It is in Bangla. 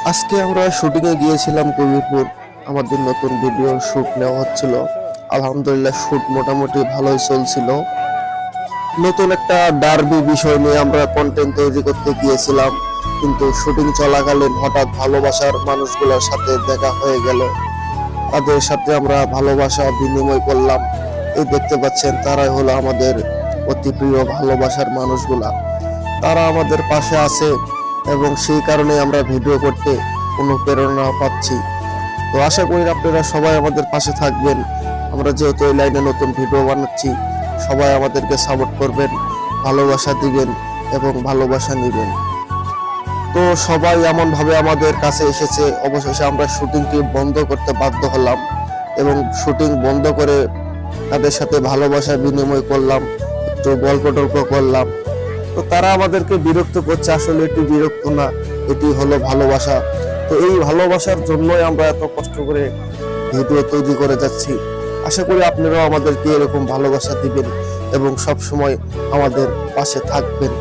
আজকে আমরা শুটিং এ গিয়েছিলাম কবিরপুর। আমাদের নতুন ভিডিও শুট নেওয়া হচ্ছিল। আলহামদুলিল্লাহ শুট মোটামুটি ভালোই চলছিল। নতুন একটা ডার্বি বিষয় নিয়ে আমরা কন্টেন্ট তৈরি করতে গিয়েছিলাম, কিন্তু শুটিং চলাকালীন হঠাৎ ভালোবাসার মানুষগুলোর সাথে দেখা হয়ে গেল। তাদের সাথে আমরা ভালোবাসা বিনিময় করলাম। এই দেখতে পাচ্ছেন, তারাই হলো আমাদের অতি প্রিয় ভালোবাসার মানুষগুলা। তারা আমাদের পাশে আছে এবং সেই কারণে আমরা ভিডিও করতে অনুপ্রেরণা পাচ্ছি। তো আশা করি আপনারা সবাই আমাদের পাশে থাকবেন। আমরা যেহেতু এই লাইনে নতুন ভিডিও বানাচ্ছি, সবাই আমাদেরকে সাপোর্ট করবেন, ভালোবাসা দিবেন এবং ভালোবাসা নেবেন। তো সবাই এমন ভাবে আমাদের কাছে এসেছে, অবশেষে আমরা শুটিংটি বন্ধ করতে বাধ্য হলাম এবং শুটিং বন্ধ করে তাদের সাথে ভালোবাসা বিনিময় করলাম, একটু গল্প টল্প করলাম। তো তারা আমাদেরকে বিরক্ত করছে, আসলে এটি বিরক্ত না, এটি হলো ভালোবাসা। তো এই ভালোবাসার জন্যই আমরা এত কষ্ট করে ভিডিও তৈরি করে যাচ্ছি। আশা করি আপনারাও আমাদেরকে এরকম ভালোবাসা দিবেন এবং সব সময় আমাদের পাশে থাকবেন।